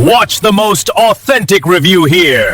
Watch the most authentic review here.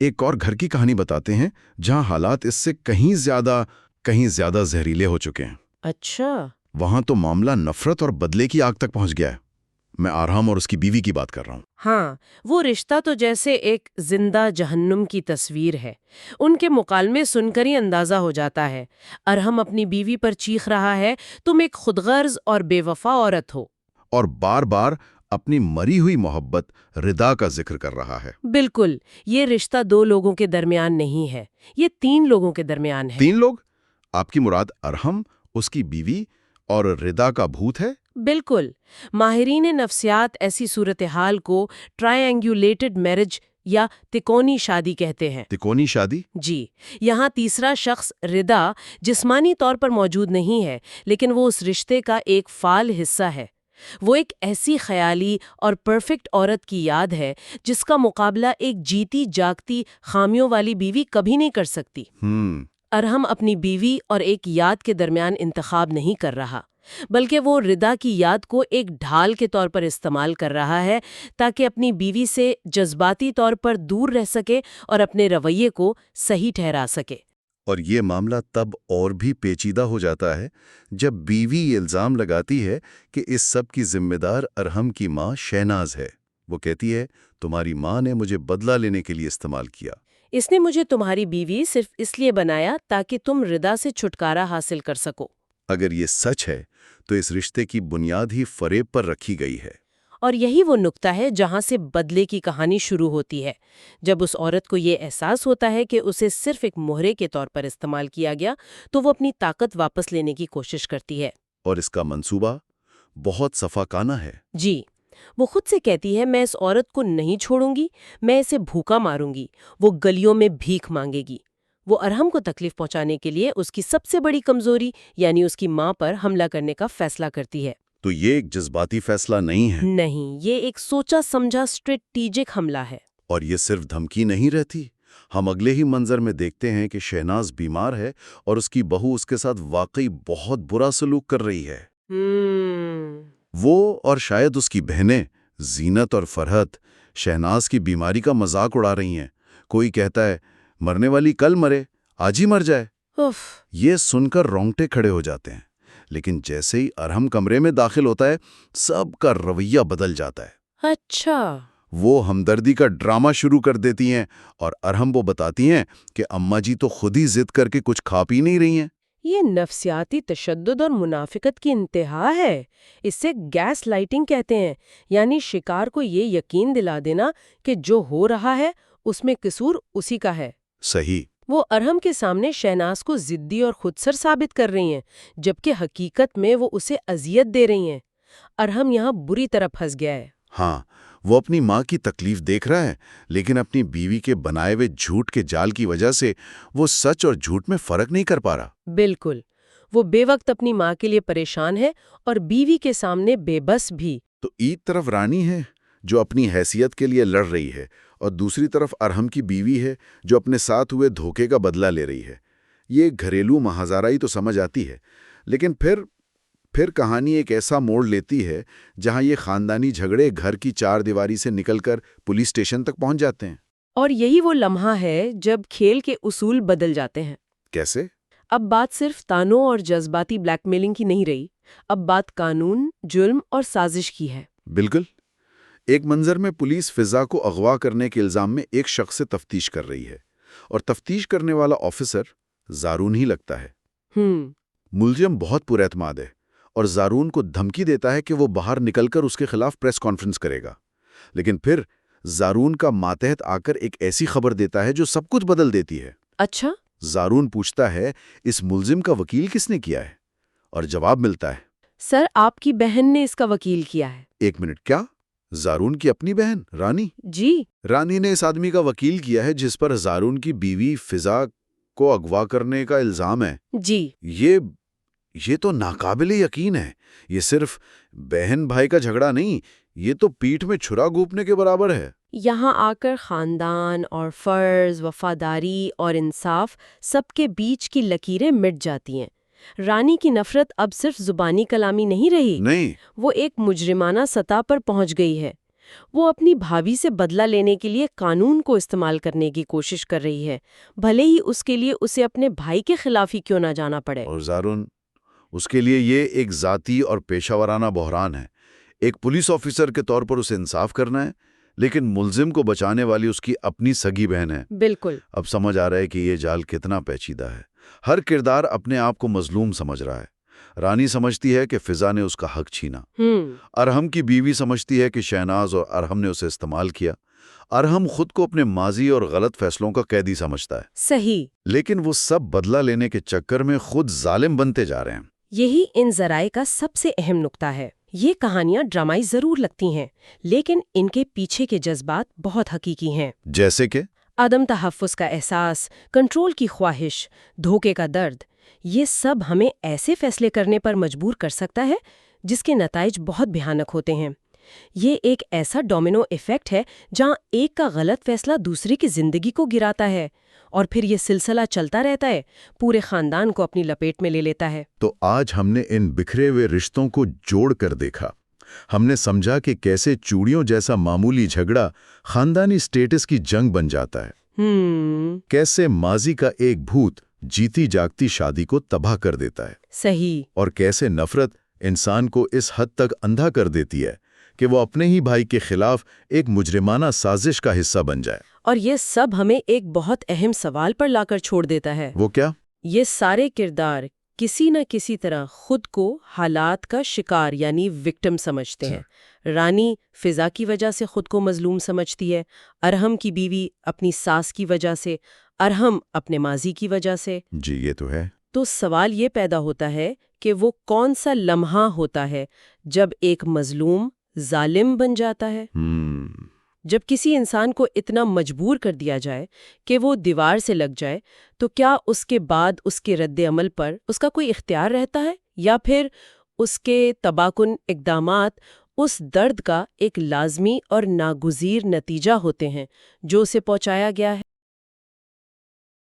ایک اور گھر کی کہانی بتاتے ہیں جہاں حالات اس سے کہیں زیادہ زہریلے ہو چکے ہیں۔ اچھا۔ وہاں تو معاملہ نفرت اور بدلے کی آگ تک پہنچ گیا ہے۔ میں ارحم اور اس کی بیوی کی بات کر رہا ہوں۔ ہاں، وہ رشتہ تو جیسے ایک زندہ جہنم کی تصویر ہے۔ ان کے مکالمے سن کر ہی اندازہ ہو جاتا ہے۔ ارحم اپنی بیوی پر چیخ رہا ہے، تم ایک خود غرض اور بے وفا عورت ہو۔ اور بار بار اپنی مری ہوئی محبت ردا کا ذکر کر رہا ہے۔ بالکل، یہ رشتہ دو لوگوں کے درمیان نہیں ہے، یہ 3 لوگوں کے درمیان ہے۔ 3 لوگ؟ آپ کی مراد ارحم، اس کی بیوی اور ردا کا بھوت ہے؟ بالکل۔ ماہرین نفسیات ایسی صورتحال کو ٹرائنگولیٹڈ میرج یا تکونی شادی کہتے ہیں۔ تکونی شادی؟ جی، یہاں تیسرا شخص ردا جسمانی طور پر موجود نہیں ہے، لیکن وہ اس رشتے کا ایک فعال حصہ ہے۔ وہ ایک ایسی خیالی اور پرفیکٹ عورت کی یاد ہے جس کا مقابلہ ایک جیتی جاگتی خامیوں والی بیوی کبھی نہیں کر سکتی۔ ارحم اپنی بیوی اور ایک یاد کے درمیان انتخاب نہیں کر رہا، بلکہ وہ ردا کی یاد کو ایک ڈھال کے طور پر استعمال کر رہا ہے تاکہ اپنی بیوی سے جذباتی طور پر دور رہ سکے اور اپنے رویے کو صحیح ٹھہرا سکے۔ اور یہ معاملہ تب اور بھی پیچیدہ ہو جاتا ہے جب بیوی یہ الزام لگاتی ہے کہ اس سب کی ذمہ دار ارحم کی ماں شہناز ہے۔ وہ کہتی ہے، تمہاری ماں نے مجھے بدلہ لینے کے لیے استعمال کیا۔ اس نے مجھے تمہاری بیوی صرف اس لیے بنایا تاکہ تم ردا سے چھٹکارا حاصل کر سکو۔ اگر یہ سچ ہے تو اس رشتے کی بنیاد ہی فریب پر رکھی گئی ہے۔ اور یہی وہ نقطہ ہے جہاں سے بدلے کی کہانی شروع ہوتی ہے۔ جب اس عورت کو یہ احساس ہوتا ہے کہ اسے صرف ایک مہرے کے طور پر استعمال کیا گیا تو وہ اپنی طاقت واپس لینے کی کوشش کرتی ہے۔ اور اس کا منصوبہ بہت صفاقانہ ہے۔ جی، وہ خود سے کہتی ہے، میں اس عورت کو نہیں چھوڑوں گی، میں اسے بھوکا ماروں گی، وہ گلیوں میں بھیک مانگے گی۔ وہ ارحم کو تکلیف پہنچانے کے لیے اس کی سب سے بڑی کمزوری یعنی اس کی ماں پر حملہ کرنے کا فیصلہ کرتی ہے۔ تو یہ ایک جذباتی فیصلہ نہیں ہے؟ نہیں، یہ ایک سوچا سمجھا اسٹریٹجک حملہ ہے۔ اور یہ صرف دھمکی نہیں رہتی۔ ہم اگلے ہی منظر میں دیکھتے ہیں کہ شہناز بیمار ہے اور اس کی بہو اس کے ساتھ واقعی بہت برا سلوک کر رہی ہے۔ وہ اور شاید اس کی بہنیں زینت اور فرحت شہناز کی بیماری کا مذاق اڑا رہی ہیں۔ کوئی کہتا ہے، مرنے والی کل مرے، آج ہی مر جائے۔ یہ سن کر رونگٹے کھڑے ہو جاتے ہیں، لیکن جیسے ہی ارحم کمرے میں داخل ہوتا ہے سب کا رویہ بدل جاتا ہے۔ اچھا۔ وہ ہمدردی کا ڈرامہ شروع کر دیتی ہیں اور ارحم وہ بتاتی ہیں کہ اماں جی تو خود ہی ضد کر کے کچھ کھا پی نہیں رہی ہیں۔ یہ نفسیاتی تشدد اور منافقت کی انتہا ہے۔ اس سے گیس لائٹنگ کہتے ہیں، یعنی شکار کو یہ یقین دلا دینا کہ جو ہو رہا ہے اس میں قصور اسی کا ہے۔ صحیح۔ وہ ارحم کے سامنے شہناز کو ضدی اور خودسر ثابت کر رہی ہیں، جبکہ حقیقت میں وہ اسے اذیت دے رہی ہیں۔ ارحم یہاں بری طرح پھنس گیا ہے۔ ہاں، وہ اپنی ماں کی تکلیف دیکھ رہا ہے، لیکن اپنی بیوی کے بنائے ہوئے جھوٹ کے جال کی وجہ سے وہ سچ اور جھوٹ میں فرق نہیں کر پا رہا۔ بالکل، وہ بے وقت اپنی ماں کے لیے پریشان ہے اور بیوی کے سامنے بے بس بھی۔ تو ایک طرف رانی ہے جو اپنی حیثیت کے لیے لڑ رہی ہے اور دوسری طرف ارحم کی بیوی ہے جو اپنے ساتھ ہوئے دھوکے کا بدلہ لے رہی ہے۔ یہ گھریلو محاذرائی تو سمجھ آتی ہے، لیکن پھر کہانی ایک ایسا موڑ لیتی ہے جہاں یہ خاندانی جھگڑے گھر کی 4 دیواری سے نکل کر پولیس اسٹیشن تک پہنچ جاتے ہیں۔ اور یہی وہ لمحہ ہے جب کھیل کے اصول بدل جاتے ہیں۔ کیسے؟ اب بات صرف تانوں اور جذباتی بلیک میلنگ کی نہیں رہی، اب بات قانون، جرم اور سازش کی ہے۔ بالکل۔ ایک منظر میں پولیس فضا کو اغوا کرنے کے الزام میں ایک شخص سے تفتیش کر رہی ہے، اور تفتیش کرنے والا آفیسر زارون ہی لگتا ہے۔ ملزم بہت پر اعتماد ہے اور زارون کو دھمکی دیتا ہے کہ وہ باہر نکل کر اس کے خلاف پریس کانفرنس کرے گا، لیکن پھر زارون کا ماتحت آ کر ایک ایسی خبر دیتا ہے جو سب کچھ بدل دیتی ہے۔ اچھا؟ زارون پوچھتا ہے، اس ملزم کا وکیل کس نے کیا ہے؟ اور جواب ملتا ہے، سر، آپ کی بہن نے اس کا وکیل کیا ہے۔ 1 منٹ، کیا؟ زارون کی اپنی بہن رانی؟ جی۔ رانی نے اس آدمی کا وکیل کیا ہے جس پر زارون کی بیوی فضا کو اغوا کرنے کا الزام ہے؟ جی۔ یہ تو ناقابل یقین ہے۔ یہ صرف بہن بھائی کا جھگڑا نہیں، یہ تو پیٹھ میں چھرا گھونپنے کے برابر ہے۔ یہاں آ کر خاندان اور فرض، وفاداری اور انصاف سب کے بیچ کی لکیریں مٹ جاتی ہیں۔ رانی کی نفرت اب صرف زبانی کلامی نہیں رہی، نہیں، وہ ایک مجرمانہ سطح پر پہنچ گئی ہے۔ وہ اپنی بھابھی سے بدلہ لینے کے لیے قانون کو استعمال کرنے کی کوشش کر رہی ہے، بھلے ہی اس کے لیے اسے اپنے بھائی کے خلاف ہی کیوں نہ جانا پڑے۔ اور زارون، اس کے لیے یہ ایک ذاتی اور پیشہ ورانہ بحران ہے۔ ایک پولیس آفیسر کے طور پر اسے انصاف کرنا ہے، لیکن ملزم کو بچانے والی اس کی اپنی سگی بہن ہے۔ بالکل۔ اب سمجھ آ رہا ہے کہ یہ جال کتنا پیچیدہ ہے۔ ہر کردار اپنے آپ کو مظلوم سمجھ رہا ہے۔ رانی سمجھتی ہے کہ فضا نے اس کا حق چھینا۔ ارحم کی بیوی سمجھتی ہے کہ شہناز اور ارحم نے اسے استعمال کیا۔ ارحم خود کو اپنے ماضی اور غلط فیصلوں کا قیدی سمجھتا ہے۔ صحیح۔ لیکن وہ سب بدلہ لینے کے چکر میں خود ظالم بنتے جا رہے ہیں۔ یہی ان ذرائع کا سب سے اہم نقطہ ہے۔ یہ کہانیاں ڈرامائی ضرور لگتی ہیں، لیکن ان کے پیچھے کے جذبات بہت حقیقی ہیں۔ جیسے کہ عدم تحفظ کا احساس، کنٹرول کی خواہش، دھوکے کا درد، یہ سب ہمیں ایسے فیصلے کرنے پر مجبور کر سکتا ہے جس کے نتائج بہت بھیانک ہوتے ہیں۔ یہ ایک ایسا ڈومینو ایفیکٹ ہے جہاں ایک کا غلط فیصلہ دوسرے کی زندگی کو گراتا ہے، اور پھر یہ سلسلہ چلتا رہتا ہے، پورے خاندان کو اپنی لپیٹ میں لے لیتا ہے۔ تو آج ہم نے ان بکھرے ہوئے رشتوں کو جوڑ کر دیکھا۔ ہم نے سمجھا کہ کیسے چوڑیوں جیسا معمولی جھگڑا خاندانی سٹیٹس کی جنگ بن جاتا ہے۔ کیسے ماضی کا ایک بھوت جیتی جاگتی شادی کو تباہ کر دیتا ہے۔ صحیح۔ اور کیسے نفرت انسان کو اس حد تک اندھا کر دیتی ہے کہ وہ اپنے ہی بھائی کے خلاف ایک مجرمانہ سازش کا حصہ بن جائے۔ اور یہ سب ہمیں ایک بہت اہم سوال پر لا کر چھوڑ دیتا ہے۔ وہ کیا؟ یہ سارے کردار کسی نہ کسی طرح خود کو حالات کا شکار یعنی وکٹم سمجھتے ہیں۔ رانی فضا کی وجہ سے خود کو مظلوم سمجھتی ہے، ارحم کی بیوی اپنی ساس کی وجہ سے، ارحم اپنے ماضی کی وجہ سے۔ جی یہ تو ہے۔ تو سوال یہ پیدا ہوتا ہے کہ وہ کون سا لمحہ ہوتا ہے جب ایک مظلوم ظالم بن جاتا ہے؟ جب کسی انسان کو اتنا مجبور کر دیا جائے کہ وہ دیوار سے لگ جائے، تو کیا اس کے بعد اس کے رد عمل پر اس کا کوئی اختیار رہتا ہے، یا پھر اس کے تباہ کن اقدامات اس درد کا ایک لازمی اور ناگزیر نتیجہ ہوتے ہیں جو اسے پہنچایا گیا ہے؟